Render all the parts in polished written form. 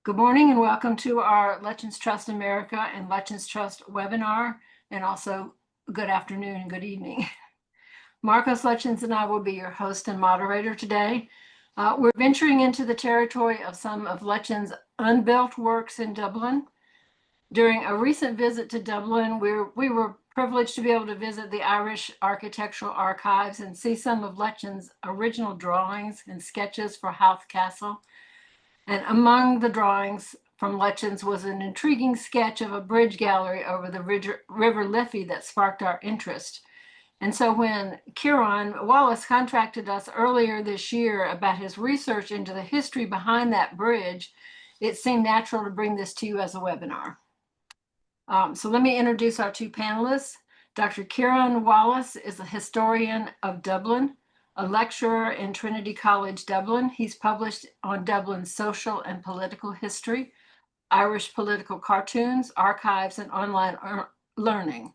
Good morning and welcome to our Lutyens Trust America and Lutyens Trust webinar, and also good afternoon and good evening. Marcos Lutyens and I will be your host and moderator today. We're venturing into the territory of some of Lutyens' unbuilt works in Dublin. During a recent visit to Dublin, we were privileged to be able to visit the Irish Architectural Archives and see some of Lutyens' original drawings and sketches for Howth Castle. And among the drawings from Lutyens was an intriguing sketch of a bridge gallery over the river Liffey that sparked our interest. And so when Ciarán Wallace contacted us earlier this year about his research into the history behind that bridge, it seemed natural to bring this to you as a webinar. So let me introduce our two panelists. Dr. Ciarán Wallace is a historian of Dublin, a lecturer in Trinity College, Dublin. He's published on Dublin's social and political history, Irish political cartoons, archives, and online learning.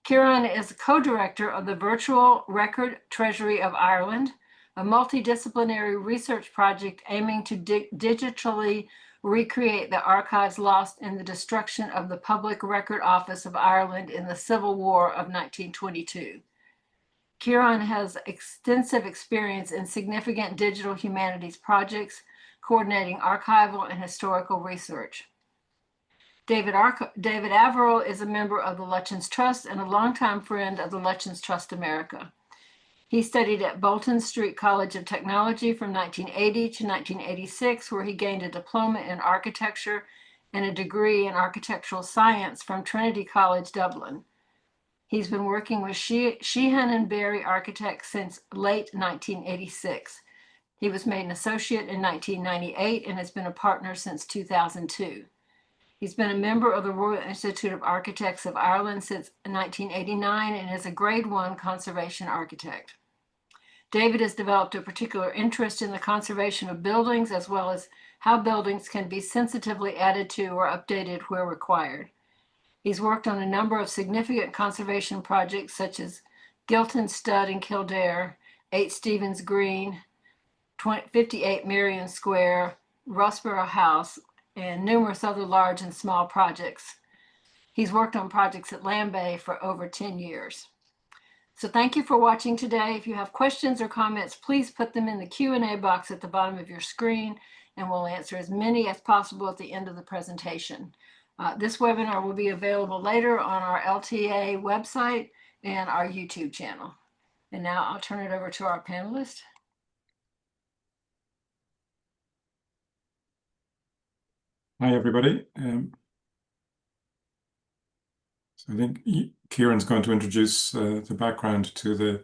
Ciarán is co-director of the Virtual Record Treasury of Ireland, a multidisciplinary research project aiming to digitally recreate the archives lost in the destruction of the Public Record Office of Ireland in the Civil War of 1922. Ciarán has extensive experience in significant digital humanities projects, coordinating archival and historical research. David Averill is a member of the Lutyens Trust and a longtime friend of the Lutyens Trust America. He studied at Bolton Street College of Technology from 1980 to 1986, where he gained a diploma in architecture and a degree in architectural science from Trinity College, Dublin. He's been working with Sheehan and Barry Architects since late 1986. He was made an associate in 1998 and has been a partner since 2002. He's been a member of the Royal Institute of Architects of Ireland since 1989 and is a Grade 1 conservation architect. David has developed a particular interest in the conservation of buildings, as well as how buildings can be sensitively added to or updated where required. He's worked on a number of significant conservation projects such as Gilton Stud in Kildare, 8 Stevens Green, 58 Marion Square, Rossborough House, and numerous other large and small projects. He's worked on projects at Lambay for over 10 years. So thank you for watching today. If you have questions or comments, please put them in the Q&A box at the bottom of your screen, and we'll answer as many as possible at the end of the presentation. This webinar will be available later on our LTA website and our YouTube channel. And now I'll turn it over to our panelists. Hi, everybody. So I think Ciarán's going to introduce the background to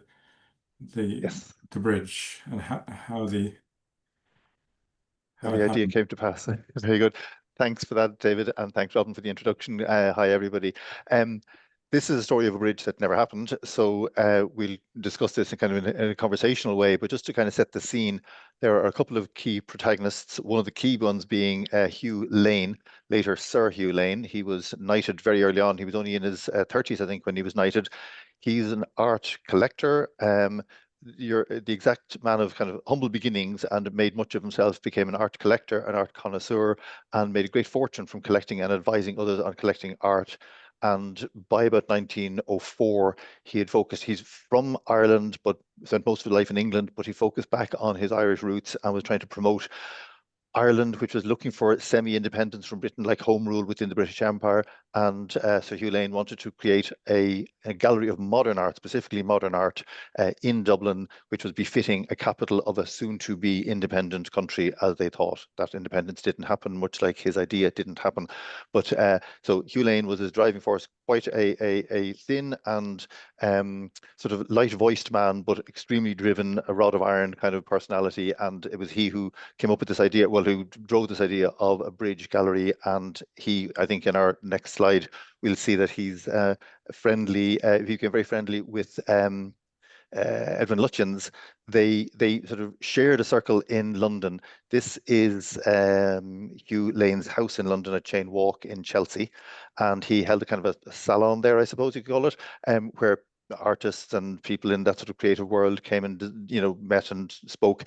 the bridge and how the idea came to pass. Very good. Thanks for that, David, and thanks, Robin, for the introduction. Hi, everybody. This is a story of a bridge that never happened, so we'll discuss this in a conversational way, but just to kind of set the scene, there are a couple of key protagonists, one of the key ones being Hugh Lane, later Sir Hugh Lane. He was knighted very early on. He was only in his 30s, I think, when he was knighted. He's an art collector. You're the exact man of kind of humble beginnings and made much of himself, became an art collector, an art connoisseur, and made a great fortune from collecting and advising others on collecting art. And by about 1904, he had focused, he's from Ireland, but spent most of his life in England, but he focused back on his Irish roots and was trying to promote Ireland, which was looking for semi-independence from Britain, like home rule within the British Empire. And Sir Hugh Lane wanted to create a gallery of modern art, specifically modern art, in Dublin, which was befitting a capital of a soon-to-be independent country, as they thought. That independence didn't happen, much like his idea didn't happen. But so Hugh Lane was his driving force, quite a thin and sort of light-voiced man, but extremely driven, a rod of iron kind of personality. And it was he who came up with this idea, well, who drove this idea of a bridge gallery. And he, I think in our next slide, we'll see that he's friendly, he became very friendly with Edwin Lutyens. They sort of shared a circle in London. This is Hugh Lane's house in London at Chain Walk in Chelsea. And he held a kind of a salon there, I suppose you could call it, where artists and people in that sort of creative world came and, you know, met and spoke.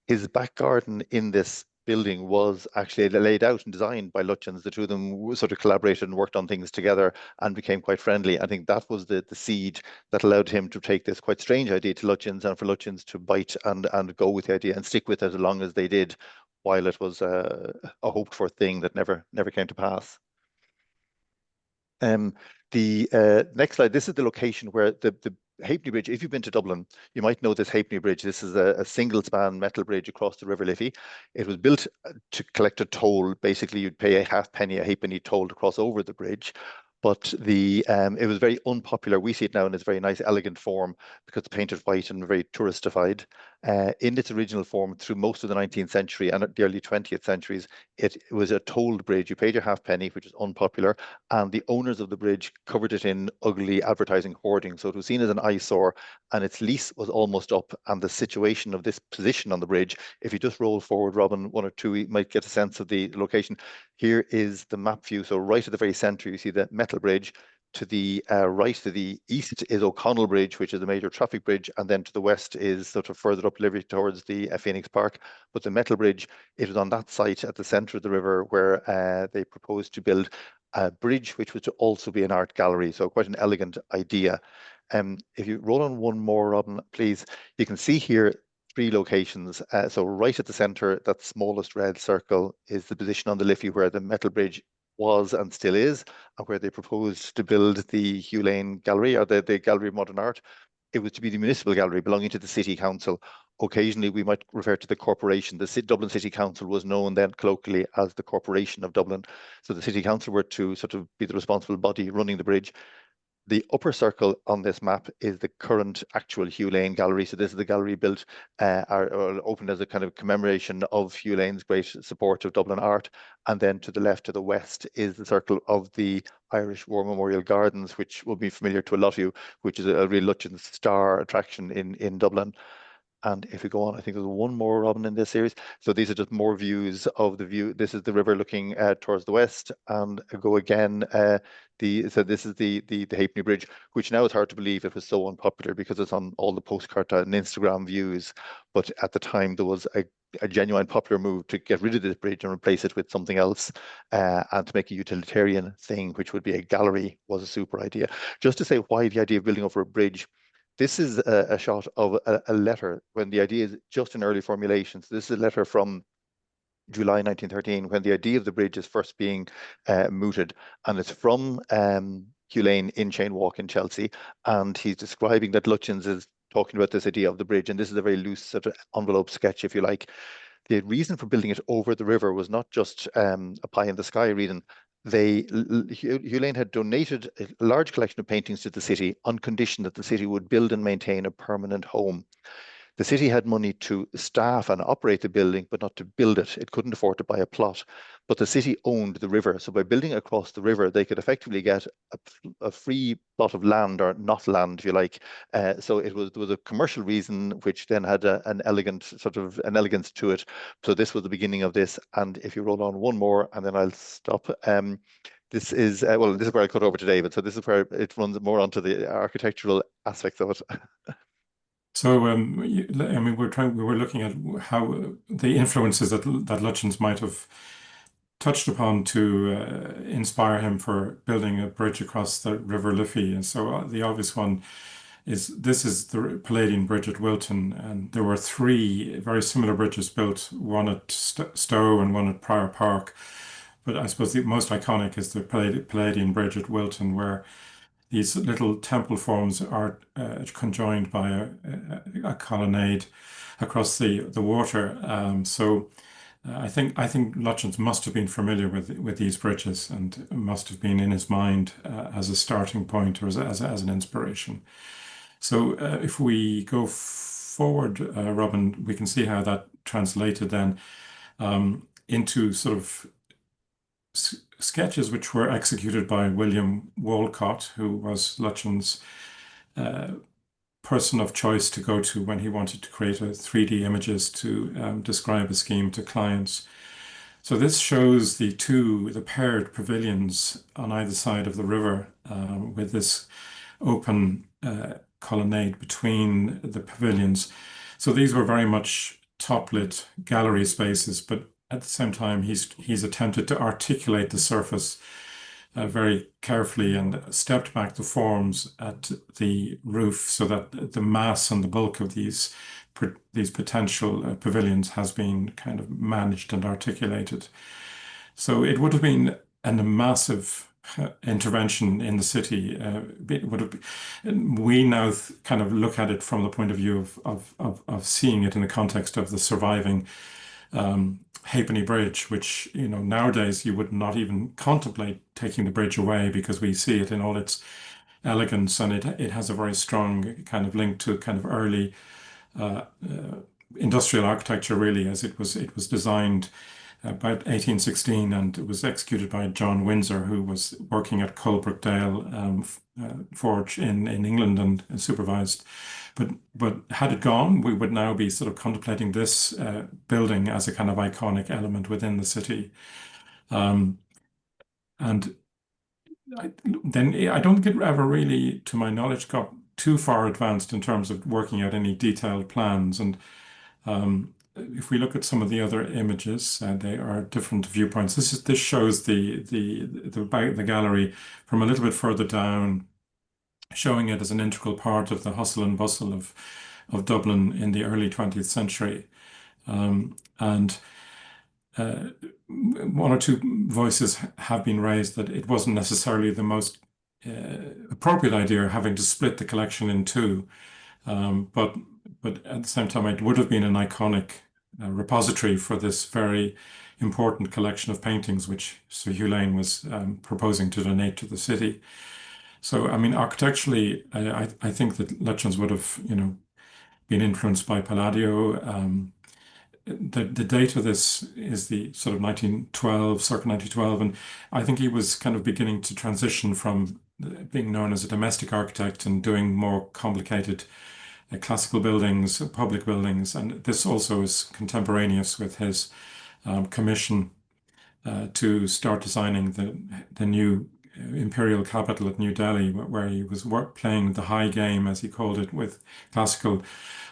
His back garden in this building was actually laid out and designed by Lutyens. The two of them sort of collaborated and worked on things together and became quite friendly. I think that was the seed that allowed him to take this quite strange idea to Lutyens, and for Lutyens to bite and go with the idea and stick with it as long as they did, while it was a hoped for thing that never came to pass. The next slide, this is the location where the Halfpenny Bridge, if you've been to Dublin, you might know this Halfpenny Bridge. This is a single span metal bridge across the River Liffey. It was built to collect a toll. Basically, you'd pay a halfpenny, a halfpenny toll to cross over the bridge. But it was very unpopular. We see it now in its very nice, elegant form because it's painted white and very touristified. In its original form, through most of the 19th century and the early 20th centuries, it was a tolled bridge. You paid your halfpenny, which is unpopular, and the owners of the bridge covered it in ugly advertising hoarding. So it was seen as an eyesore, and its lease was almost up. And the situation of this position on the bridge, if you just roll forward, Robin, one or two, you might get a sense of the location. Here is the map view. So right at the very center, you see the metal bridge. To the right, to the east, is O'Connell Bridge, which is a major traffic bridge, and then to the west is sort of further up Liffey towards the Phoenix Park. But the metal bridge, it was on that site at the center of the river where they proposed to build a bridge, which was to also be an art gallery. So quite an elegant idea. If you roll on one more, Robin, please, you can see here 3 locations. So right at the center, that smallest red circle is the position on the Liffey where the metal bridge was and still is, and where they proposed to build the Hugh Lane Gallery, or the Gallery of Modern Art. It was to be the municipal gallery belonging to the city council. Occasionally, we might refer to the corporation. The Dublin City Council was known then colloquially as the Corporation of Dublin. So the city council were to sort of be the responsible body running the bridge. The upper circle on this map is the current actual Hugh Lane Gallery. So this is the gallery built or opened as a kind of commemoration of Hugh Lane's great support of Dublin art. And then to the left, to the west, is the circle of the Irish War Memorial Gardens, which will be familiar to a lot of you, which is a real Lutyens star attraction in Dublin. And if we go on, I think there's one more, Robin, in this series. So these are just more views of the view. This is the river looking towards the west, and go again. So this is the Halfpenny Bridge, which now is hard to believe it was so unpopular because it's on all the postcard and Instagram views. But at the time, there was a genuine popular move to get rid of this bridge and replace it with something else, and to make a utilitarian thing, which would be a gallery, was a super idea. Just to say why the idea of building over a bridge. This is a shot of a letter when the idea is just in early formulation. So this is a letter from July 1913 when the idea of the bridge is first being mooted, and it's from Hugh Lane in Chain Walk in Chelsea, and he's describing that Lutyens is talking about this idea of the bridge, and this is a very loose sort of envelope sketch, if you like. The reason for building it over the river was not just a pie in the sky reason. Hugh Lane had donated a large collection of paintings to the city on condition that the city would build and maintain a permanent home. The city had money to staff and operate the building, but not to build it. It couldn't afford to buy a plot. But the city owned the river. So by building across the river, they could effectively get a free plot of land, or not land, if you like. So there was a commercial reason, which then had an elegance to it. So this was the beginning of this. And if you roll on one more, and then I'll stop. This is this is where I cut over to David. So this is where it runs more onto the architectural aspects of it. So, I mean, we were looking at how the influences that Lutyens might have touched upon to inspire him for building a bridge across the River Liffey. And so the obvious one is the Palladian Bridge at Wilton. And there were 3 very similar bridges built, one at Stowe and one at Prior Park. But I suppose the most iconic is the Palladian Bridge at Wilton, where these little temple forms are conjoined by a colonnade across the water. I think Lutyens must have been familiar with these bridges and must have been in his mind as a starting point or as an inspiration. So if we go forward, Robin, we can see how that translated then into sort of sketches which were executed by William Walcott, who was Lutyens' person of choice to go to when he wanted to create 3D images to describe a scheme to clients. So this shows the paired pavilions on either side of the river with this open colonnade between the pavilions. So these were very much top-lit gallery spaces, but at the same time, he's attempted to articulate the surface very carefully and stepped back the forms at the roof so that the mass and the bulk of these potential pavilions has been kind of managed and articulated. So it would have been a massive intervention in the city. We now kind of look at it from the point of view of seeing it in the context of the surviving Halfpenny Bridge, which, you know, nowadays you would not even contemplate taking the bridge away because we see it in all its elegance, and it has a very strong kind of link to kind of early industrial architecture, really, as it was designed about 1816, and it was executed by John Windsor, who was working at Coalbrookdale Forge in England and supervised. But had it gone, we would now be sort of contemplating this building as a kind of iconic element within the city. And then I don't think it ever really, to my knowledge, got too far advanced in terms of working out any detailed plans. And if we look at some of the other images, they are different viewpoints. This shows the gallery from a little bit further down, showing it as an integral part of the hustle and bustle of Dublin in the early 20th century. And one or two voices have been raised that it wasn't necessarily the most appropriate idea having to split the collection in two. But at the same time, it would have been an iconic repository for this very important collection of paintings, which Sir Hugh Lane was proposing to donate to the city. So, I mean, architecturally, I think that Lutyens would have, you know, been influenced by Palladio. The date of this is the sort of 1912, circa 1912, and I think he was kind of beginning to transition from being known as a domestic architect and doing more complicated classical buildings, public buildings, and this also is contemporaneous with his commission to start designing the new imperial capital at New Delhi, where he was playing the high game, as he called it, with classical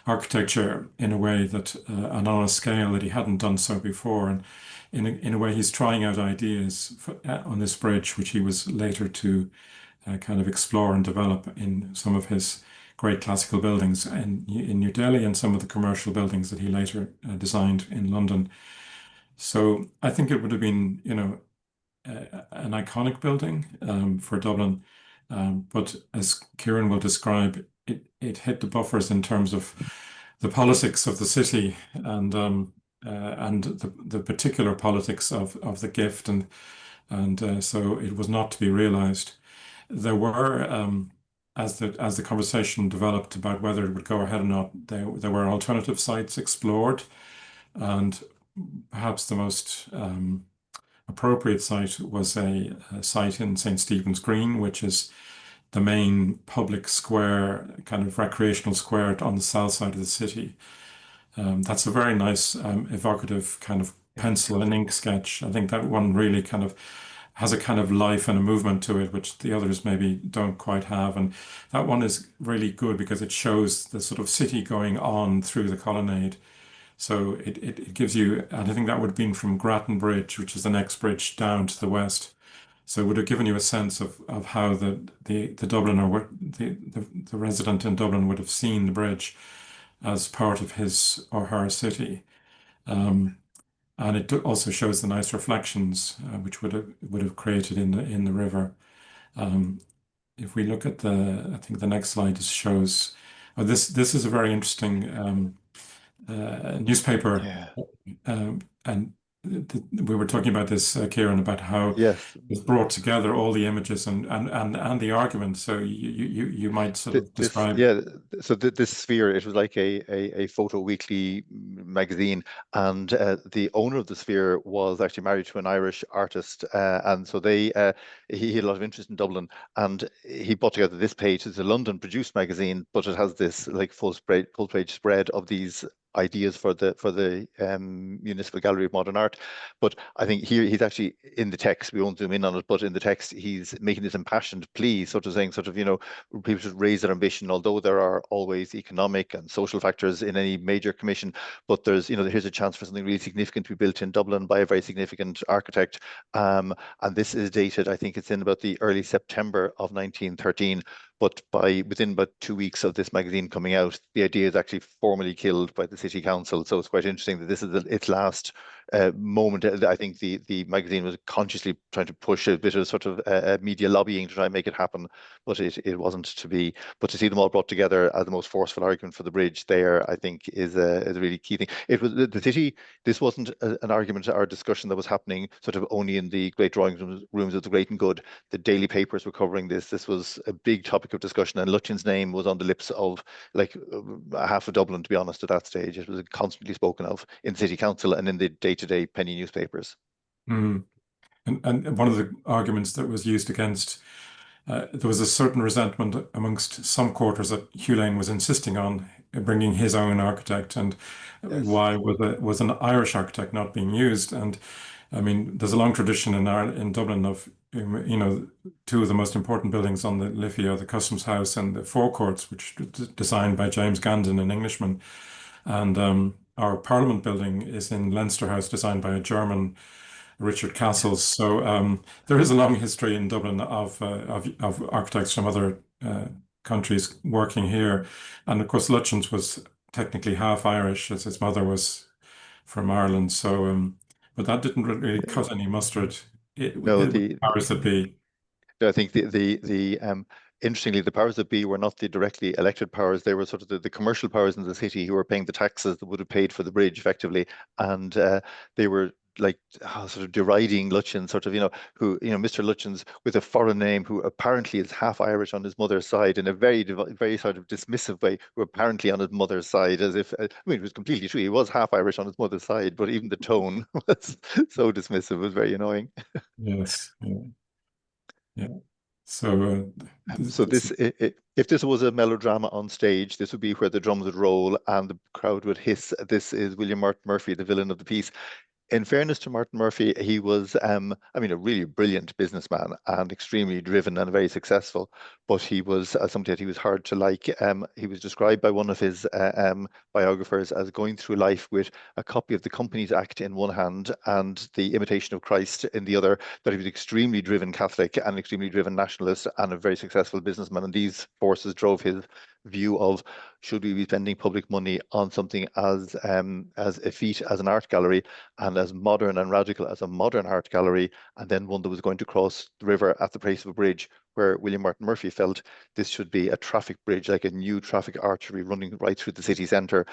architecture in a way that, and on a scale that he hadn't done so before. And in a way, he's trying out ideas on this bridge, which he was later to kind of explore and develop in some of his great classical buildings in New Delhi and some of the commercial buildings that he later designed in London. So I think it would have been, you know, an iconic building for Dublin, but as Ciarán will describe, it hit the buffers in terms of the politics of the city and the particular politics of the gift, and so it was not to be realized. There were, as the conversation developed about whether it would go ahead or not, there were alternative sites explored, and perhaps the most appropriate site was a site in St. Stephen's Green, which is the main public square, kind of recreational square on the south side of the city. That's a very nice, evocative kind of pencil and ink sketch. I think that one really kind of has a kind of life and a movement to it, which the others maybe don't quite have. And that one is really good because it shows the sort of city going on through the colonnade. So it gives you, and I think that would have been from Grattan Bridge, which is the next bridge down to the west. So it would have given you a sense of how the Dubliner, the resident in Dublin would have seen the bridge as part of his or her city. And it also shows the nice reflections which would have created in the river. If we look at I think the next slide shows. This is a very interesting newspaper, and we were talking about this, Ciarán, about how it brought together all the images and the argument. So you might sort of describe. So this Sphere, it was like a photo weekly magazine, and the owner of the Sphere was actually married to an Irish artist, and so he had a lot of interest in Dublin, and he put together this page. It's a London produced magazine, but it has this like full page spread of these ideas for the Municipal Gallery of Modern Art. But I think here he's actually in the text, we won't zoom in on it, but in the text he's making this impassioned plea, sort of saying, sort of, you know, people should raise their ambition, although there are always economic and social factors in any major commission, but there's, you know, here's a chance for something really significant to be built in Dublin by a very significant architect. And this is dated, I think it's in about the early September of 1913. But within about 2 weeks of this magazine coming out, the idea is actually formally killed by the city council. So it's quite interesting that this is its last moment. I think the magazine was consciously trying to push a bit of sort of media lobbying to try and make it happen, but it wasn't to be. But to see them all brought together as the most forceful argument for the bridge there, I think is a really key thing. It was the city. This wasn't an argument or discussion that was happening sort of only in the great drawing rooms of the great and good. The daily papers were covering this. This was a big topic of discussion, and Lutyens' name was on the lips of like half of Dublin, to be honest, at that stage. It was constantly spoken of in city council and in the day-to-day penny newspapers. Mm. And one of the arguments that was used against, there was a certain resentment amongst some quarters that Hugh Lane was insisting on bringing his own architect, and Yes. why was an Irish architect not being used? And I mean, there's a long tradition in Dublin of, you know, two of the most important buildings on the Liffey are the Customs House and the Forecourts, which was designed by James Gandon, an Englishman. And our Parliament building is in Leinster House, designed by a German, Richard Castles. So there is a long history in Dublin of architects from other countries working here. And of course, Lutyens was technically half Irish, as his mother was from Ireland. So, but that didn't really cut any mustard. No, the powers that be. I think interestingly, the powers that be were not the directly elected powers. They were sort of the commercial powers in the city who were paying the taxes that would have paid for the bridge effectively. And they were like sort of deriding Lutyens, sort of, you know, who, you know, Mr. Lutyens with a foreign name, who apparently is half Irish on his mother's side, in a very sort of dismissive way, who apparently on his mother's side, as if, I mean, it was completely true. He was half Irish on his mother's side, but even the tone was so dismissive. It was very annoying. Yes. Yeah. So, So if this was a melodrama on stage, this would be where the drums would roll and the crowd would hiss. This is William Martin Murphy, the villain of the piece. In fairness to Martin Murphy, he was, I mean, a really brilliant businessman and extremely driven and very successful. But he was somebody that he was hard to like. He was described by one of his biographers as going through life with a copy of the Companies Act in one hand and the Imitation of Christ in the other. That he was extremely driven Catholic and extremely driven nationalist and a very successful businessman. And these forces drove his view of, should we be spending public money on something as effete as an art gallery and as modern and radical as a modern art gallery, and then one that was going to cross the river at the price of a bridge, where William Martin Murphy felt this should be a traffic bridge, like a new traffic artery running right through the city centre.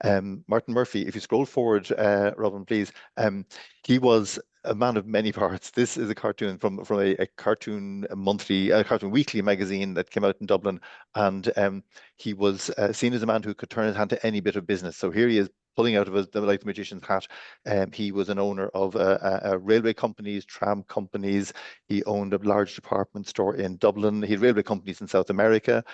Martin Murphy, if you scroll forward, Robin, please, he was a man of many parts. This is a cartoon from a cartoon monthly, a cartoon weekly magazine that came out in Dublin, and he was seen as a man who could turn his hand to any bit of business. So here he is pulling out of like the magician's hat. He was an owner of railway companies, tram companies. He owned a large department store in Dublin. He had railway companies in South America.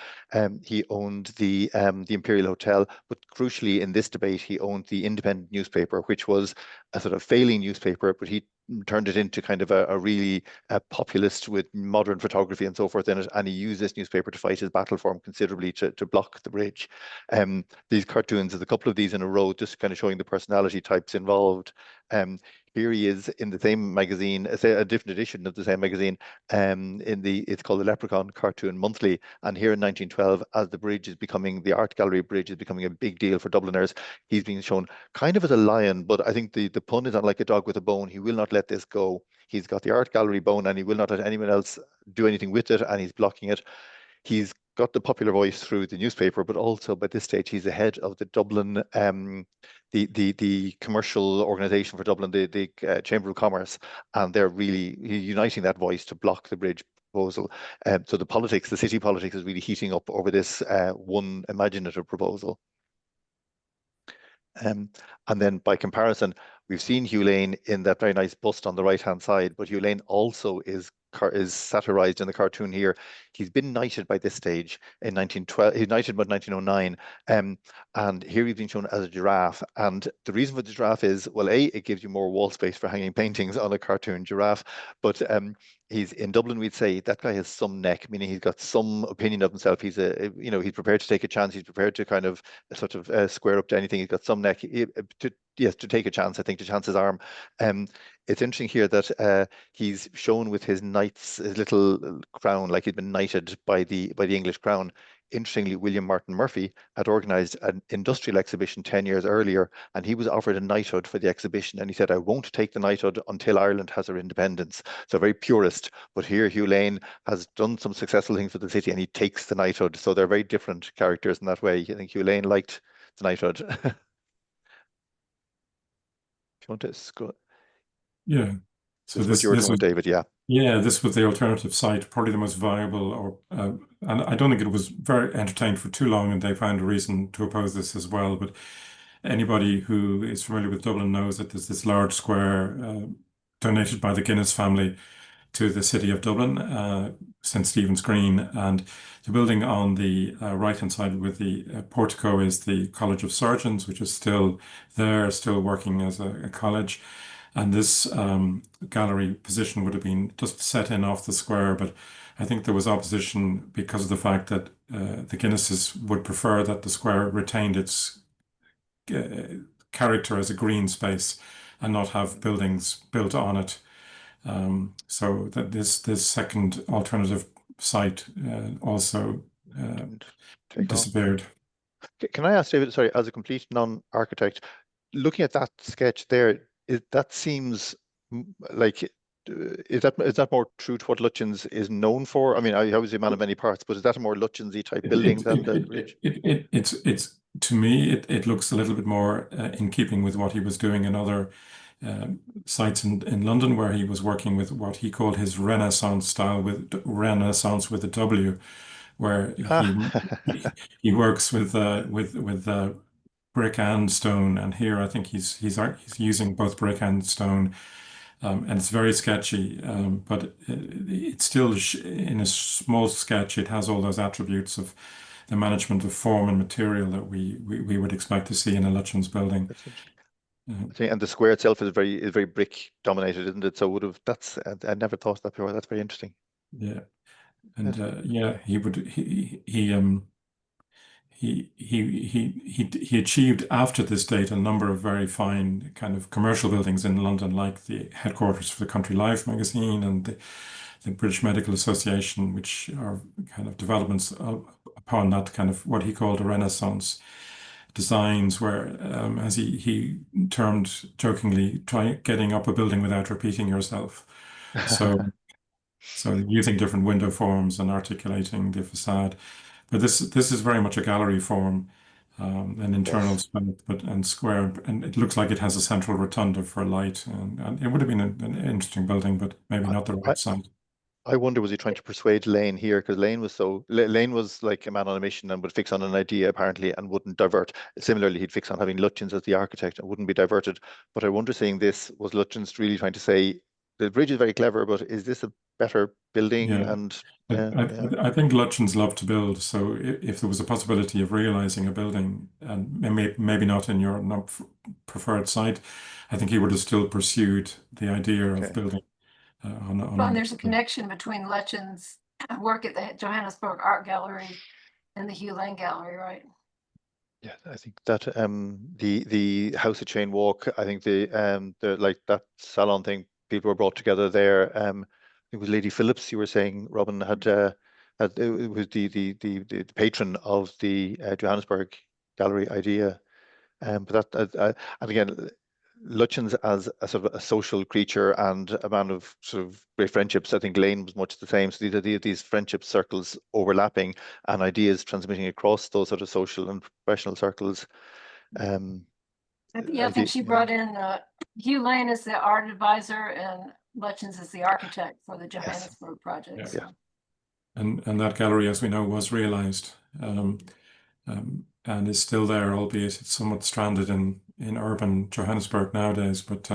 He owned the Imperial Hotel. But crucially, in this debate, he owned the Independent newspaper, which was a sort of failing newspaper, but he turned it into kind of a really populist with modern photography and so forth in it. And he used this newspaper to fight his battle for him considerably to block the bridge. These cartoons, there's a couple of these in a row, just kind of showing the personality types involved. Here he is in the same magazine, a different edition of the same magazine. It's called the Leprechaun Cartoon Monthly. And here in 1912, as the bridge is becoming, the art gallery bridge is becoming a big deal for Dubliners, he's being shown kind of as a lion, but I think the pun is on like a dog with a bone. He will not let this go. He's got the art gallery bone and he will not let anyone else do anything with it, and he's blocking it. He's got the popular voice through the newspaper, but also by this stage he's the head of the Dublin, the commercial organisation for Dublin, the Chamber of Commerce, and they're really uniting that voice to block the bridge proposal. So the city politics is really heating up over this one imaginative proposal. And then by comparison, we've seen Hugh Lane in that very nice bust on the right-hand side, but Hugh Lane also is is satirized in the cartoon here. He's been knighted by this stage in 1912. He's knighted about 1909. And here he's been shown as a giraffe. And the reason for the giraffe is, well, A, it gives you more wall space for hanging paintings on a cartoon giraffe. But he's in Dublin, we'd say that guy has some neck, meaning he's got some opinion of himself. He's he's prepared to take a chance. He's prepared to kind of sort of square up to anything. He's got some neck. To take a chance, I think, to chance his arm. It's interesting here that he's shown with his knight's his little crown, like he'd been knighted by the English crown. Interestingly, William Martin Murphy had organised an industrial exhibition 10 years earlier, and he was offered a knighthood for the exhibition, and he said, "I won't take the knighthood until Ireland has her independence." So very purist. But here, Hugh Lane has done some successful things for the city, and he takes the knighthood. So they're very different characters in that way. I think Hugh Lane liked the knighthood. If you want to scroll. Yeah. So This is what you were talking about, David, yeah. Yeah, this was the alternative site, probably the most viable, or and I don't think it was very entertained for too long, and they found a reason to oppose this as well. But anybody who is familiar with Dublin knows that there's this large square donated by the Guinness family to the city of Dublin, St. Stephen's Green, and the building on the right-hand side with the portico is the College of Surgeons, which is still there, still working as a college. And this gallery position would have been just set in off the square, but I think there was opposition because of the fact that the Guinnesses would prefer that the square retained its character as a green space and not have buildings built on it. So that this second alternative site also disappeared. Can I ask David, sorry, as a complete non-architect, looking at that sketch there, that seems like, is that more true to what Lutyens is known for? I mean, I was a man of many parts, but is that a more Lutyens-y type building than the bridge? It's to me, it looks a little bit more in keeping with what he was doing in other sites in London, where he was working with what he called his Renaissance style, with Renaissance with a W, where he works with brick and stone, and here I think he's using both brick and stone, and it's very sketchy, but it's still in a small sketch. It has all those attributes of the management of form and material that we would expect to see in a Lutyens building. And the square itself is very brick dominated, isn't it? So I never thought that before. That's very interesting. Yeah, and yeah, he achieved after this date a number of very fine kind of commercial buildings in London, like the headquarters for the Country Life magazine and the British Medical Association, which are kind of developments upon that kind of what he called a Renaissance designs, where as he termed jokingly, try getting up a building without repeating yourself. So using different window forms and articulating the facade. But this is very much a gallery form, an internal space, and square, and it looks like it has a central rotunda for light, and it would have been an interesting building, but maybe not the right site. I wonder, was he trying to persuade Lane here? Because Lane was like a man on a mission and would fix on an idea apparently and wouldn't divert. Similarly, he'd fix on having Lutyens as the architect and wouldn't be diverted. But I wonder, saying this, was Lutyens really trying to say the bridge is very clever, but is this a better building? Yeah. And I think Lutyens love to build. So if there was a possibility of realizing a building, and maybe not in your preferred site, I think he would have still pursued the idea of building. And there's a connection between Lutyens' work at the Johannesburg Art Gallery and the Hugh Lane Gallery, right? Yeah, I think that the House of Chain Walk, I think the like that salon thing, people were brought together there. It was Lady Phillips, you were saying, Robin, it was the patron of the Johannesburg Gallery idea. But and again, Lutyens as a sort of a social creature and a man of sort of great friendships. I think Lane was much the same. So these friendship circles overlapping and ideas transmitting across those sort of social and professional circles. I think she brought in Hugh Lane as the art advisor and Lutyens as the architect for the Johannesburg project. Yeah. So. Yeah. And that gallery, as we know, was realized and is still there, albeit it's somewhat stranded in urban Johannesburg nowadays. But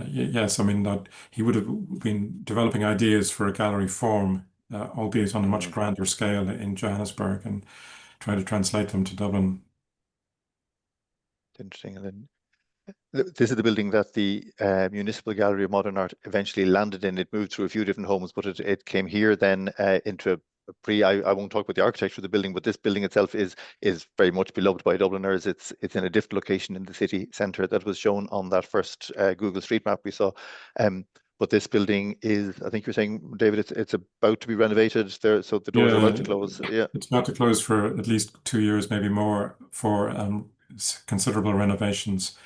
yes, I mean that he would have been developing ideas for a gallery form, albeit on a much grander scale in Johannesburg, and trying to translate them to Dublin. Interesting. And then this is the building that the Municipal Gallery of Modern Art eventually landed in. It moved through a few different homes, but it came here then into a I won't talk about the architecture of the building, but this building itself is very much beloved by Dubliners. It's in a different location in the city centre that was shown on that first Google Street Map we saw. But this building is, I think you're saying, David, it's about to be renovated there, so the doors are about to close. Yeah, it's about to close for at least 2 years, maybe more, for considerable renovations.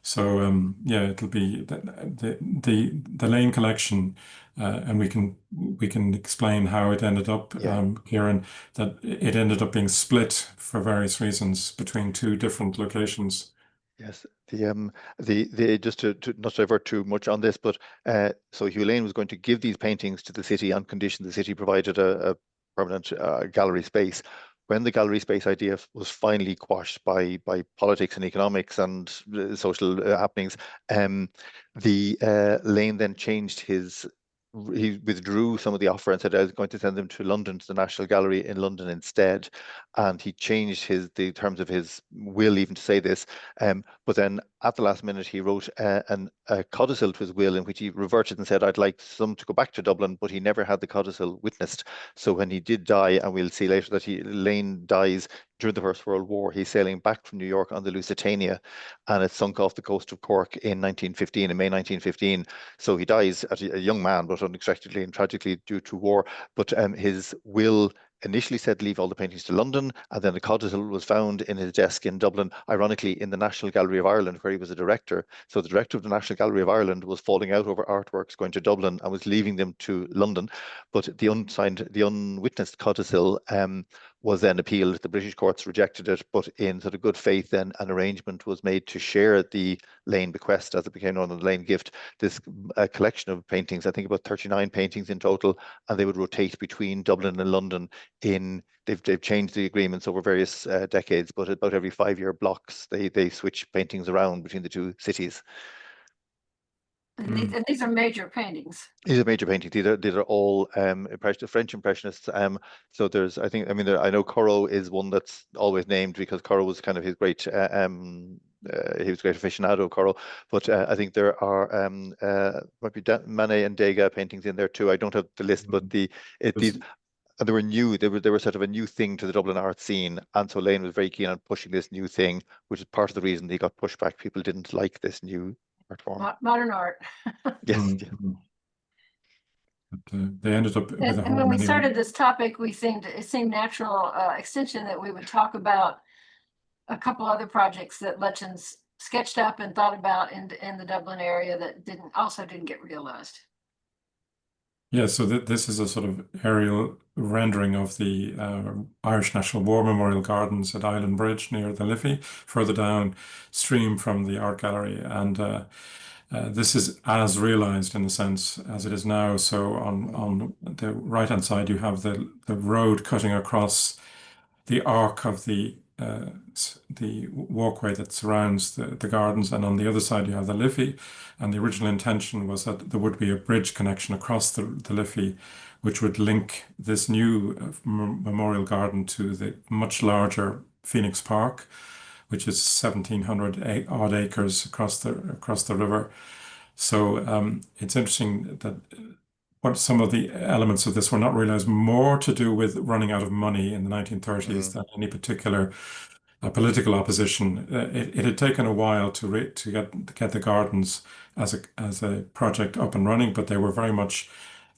So yeah, it'll be the Lane collection, and we can explain how it ended up, Ciarán, that it ended up being split for various reasons between two different locations. Yes, the just to not divert too much on this, but so Hugh Lane was going to give these paintings to the city on condition the city provided a permanent gallery space. When the gallery space idea was finally quashed by politics and economics and social happenings, the Lane then changed he withdrew some of the offer and said I was going to send them to London, to the National Gallery in London instead. And he changed the terms of his will even to say this. But then at the last minute, he wrote a codicil to his will in which he reverted and said, I'd like some to go back to Dublin, but he never had the codicil witnessed. So when he did die, and we'll see later that Lane dies during the First World War, he's sailing back from New York on the Lusitania, and it sunk off the coast of Cork in May 1915. So he dies as a young man, but unexpectedly and tragically due to war. But his will initially said leave all the paintings to London, and then a codicil was found in his desk in Dublin, ironically in the National Gallery of Ireland, where he was a director. So the director of the National Gallery of Ireland was falling out over artworks going to Dublin and was leaving them to London. But the unwitnessed codicil was then appealed. The British courts rejected it, but in sort of good faith, then an arrangement was made to share the Lane bequest, as it became known as the Lane gift, this collection of paintings, I think about 39 paintings in total, and they would rotate between Dublin and London. They've changed the agreements over various decades, but about every 5-year blocks, they switch paintings around between the two cities. And these are major paintings. These are major paintings. These are all French Impressionists. So there's, I know Corot is one that's always named because Corot was kind of his great, he was a great aficionado, Corot. But I think there are might be Manet and Degas paintings in there too. I don't have the list, but these. And they were new. They were sort of a new thing to the Dublin art scene, and so Lane was very keen on pushing this new thing, which is part of the reason he got pushed back. People didn't like this new art form. Modern art. Yes. But, they ended up with a And when we started this topic, it seemed natural extension that we would talk about a couple other projects that Lutyens sketched up and thought about in the Dublin area that didn't get realized. Yeah, so this is a sort of aerial rendering of the Irish National War Memorial Gardens at Islandbridge near the Liffey, further downstream from the art gallery. And this is as realized in the sense as it is now. So on the right-hand side, you have the road cutting across the arc of the walkway that surrounds the gardens, and on the other side you have the Liffey. And the original intention was that there would be a bridge connection across the Liffey, which would link this new memorial garden to the much larger Phoenix Park, which is 1,700 odd acres across the river. So it's interesting that what some of the elements of this were not realized, more to do with running out of money in the 1930s than any particular political opposition. It had taken a while to get the gardens as a project up and running, but they were very much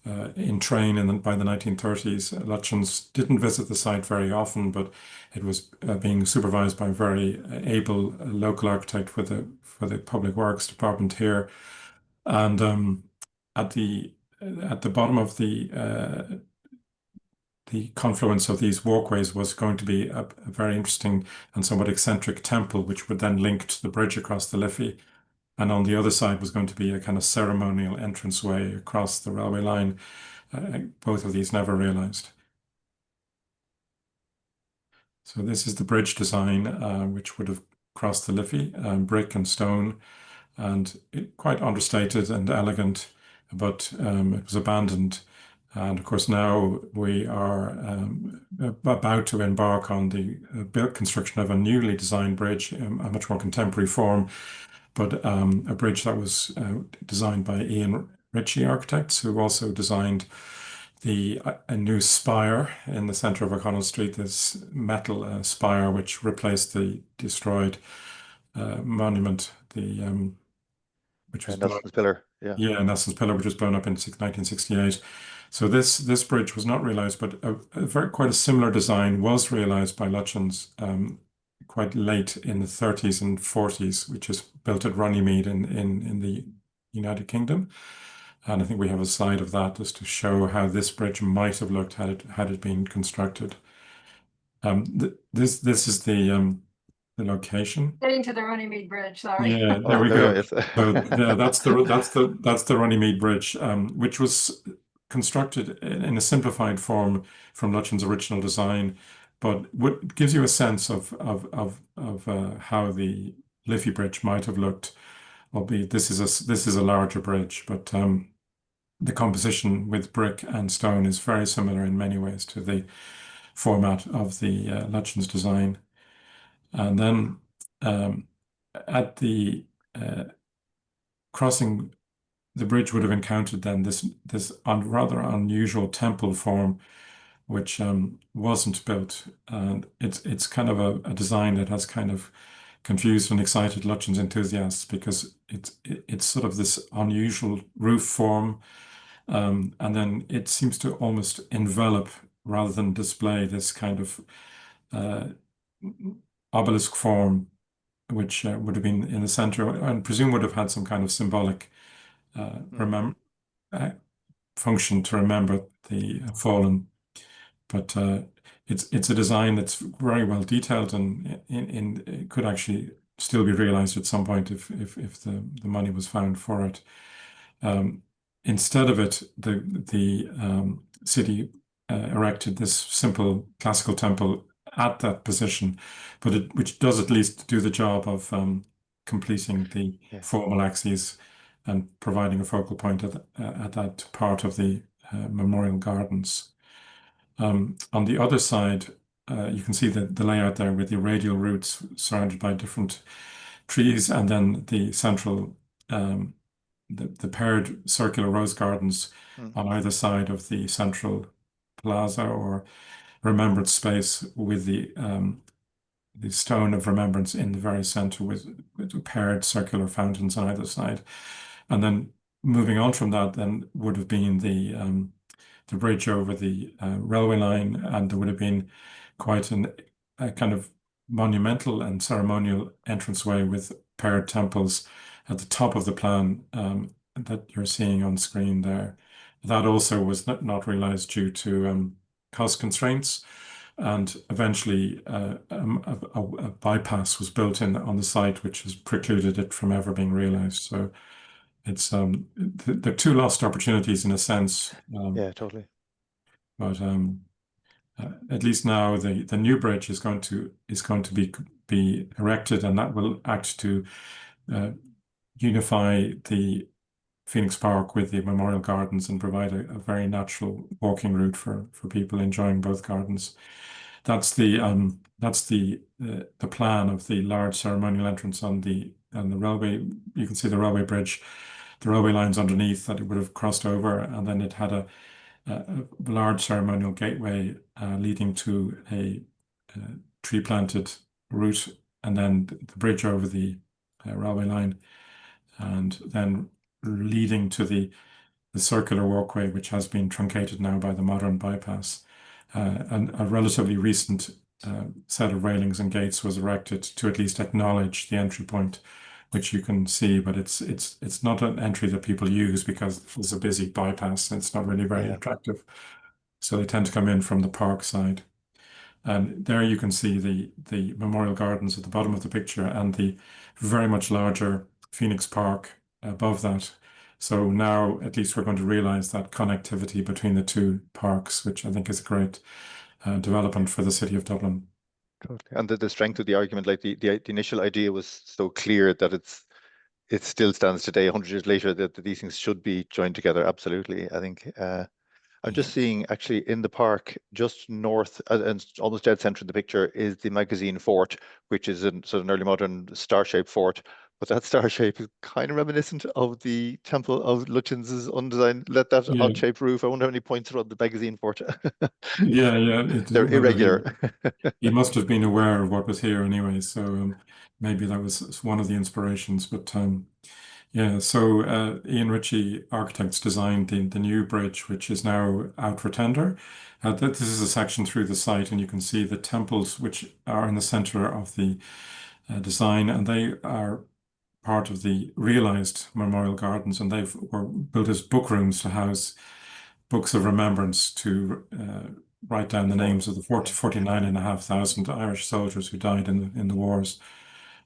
in train by the 1930s. Lutyens didn't visit the site very often, but it was being supervised by a very able local architect for the Public Works Department here. And at the bottom of the confluence of these walkways was going to be a very interesting and somewhat eccentric temple, which would then link to the bridge across the Liffey. And on the other side was going to be a kind of ceremonial entranceway across the railway line. Both of these never realized. So this is the bridge design, which would have crossed the Liffey, brick and stone. and quite understated and elegant, but it was abandoned. And of course, now we are about to embark on the construction of a newly designed bridge, a much more contemporary form, but a bridge that was designed by Ian Ritchie Architects, who also designed a new spire in the center of O'Connell Street, this metal spire which replaced the destroyed monument, which was Nelson's Pillar. yeah, Nelson's Pillar, which was blown up in 1968. So this bridge was not realized, but quite a similar design was realized by Lutyens quite late in the 30s and 40s, which is built at Runnymede in the United Kingdom. And I think we have a slide of that just to show how this bridge might have looked had it been constructed. This is the location. Getting to the Runnymede Bridge, sorry. Yeah, there we go. Yes. So yeah, that's the Runnymede Bridge, which was constructed in a simplified form from Lutyens' original design, but what gives you a sense of how the Liffey Bridge might have looked. Albeit this is a larger bridge, but the composition with brick and stone is very similar in many ways to the format of the Lutyens design. And then at the crossing, the bridge would have encountered then this rather unusual temple form, which wasn't built. And it's kind of a design that has kind of confused and excited Lutyens enthusiasts, because it's sort of this unusual roof form, and then it seems to almost envelop rather than display this kind of obelisk form, which would have been in the center and presume would have had some kind of symbolic function to remember the fallen. But it's a design that's very well detailed, and it could actually still be realized at some point if the money was found for it. Instead of it, the city erected this simple classical temple at that position, but which does at least do the job of completing the formal axes and providing a focal point at that part of the memorial gardens. On the other side, you can see the layout there with the radial routes surrounded by different trees, and then the central, the paired circular rose gardens on either side of the central plaza or remembrance space, with the stone of remembrance in the very center with paired circular fountains on either side. And then moving on from that, then would have been the bridge over the railway line, and there would have been quite a kind of monumental and ceremonial entranceway with paired temples at the top of the plan that you're seeing on screen there. That also was not realized due to cost constraints, and eventually a bypass was built on the site, which has precluded it from ever being realized. So it's they're two lost opportunities in a sense. Yeah, totally. But at least now the new bridge is going to be erected, and that will act to unify the Phoenix Park with the Memorial Gardens and provide a very natural walking route for people enjoying both gardens. That's the plan of the large ceremonial entrance on the railway. You can see the railway bridge, the railway lines underneath that it would have crossed over, and then it had a large ceremonial gateway leading to a tree planted route, and then the bridge over the railway line, and then leading to the circular walkway, which has been truncated now by the modern bypass. And a relatively recent set of railings and gates was erected to at least acknowledge the entry point, which you can see, but it's not an entry that people use because it's a busy bypass and it's not really very attractive. So they tend to come in from the park side. And there you can see the Memorial Gardens at the bottom of the picture, and the very much larger Phoenix Park above that. So now at least we're going to realize that connectivity between the two parks, which I think is a great development for the city of Dublin. Totally. And the strength of the argument, like the initial idea was so clear that it still stands today, 100 years later, that these things should be joined together. Absolutely. I think I'm just seeing actually in the park, just north and almost dead center in the picture, is the Magazine Fort, which is sort of an early modern star-shaped fort. But that star shape is kind of reminiscent of the Temple of Lutyens' undesigned, that Yeah, odd-shaped roof. I wonder how many points are on the Magazine Fort. yeah. They're Well, irregular. he must have been aware of what was here anyway, so maybe that was one of the inspirations. But yeah, so Ian Ritchie Architects designed the new bridge, which is now out for tender. This is a section through the site, and you can see the temples which are in the center of the design, and they are part of the realized memorial gardens, and were built as book rooms to house books of remembrance to write down the names of the 49,500 Irish soldiers who died in the wars.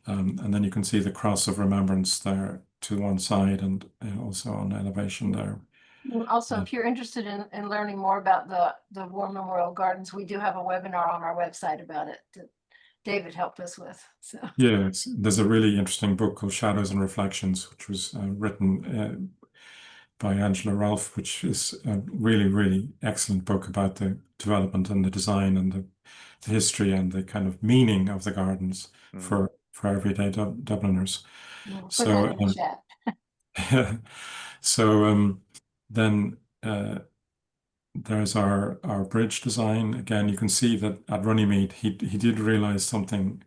And then you can see the cross of remembrance there to one side and also on elevation there. Also, if you're interested in learning more about the War Memorial Gardens, we do have a webinar on our website about it that David helped us with. So yeah, there's a really interesting book called Shadows and Reflections, which was written by Angela Rolfe, which is a really, really excellent book about the development and the design and the history and the kind of meaning of the gardens for everyday Dubliners. we'll put So that in the chat. so then there's our bridge design. Again, you can see that at Runnymede he did realize something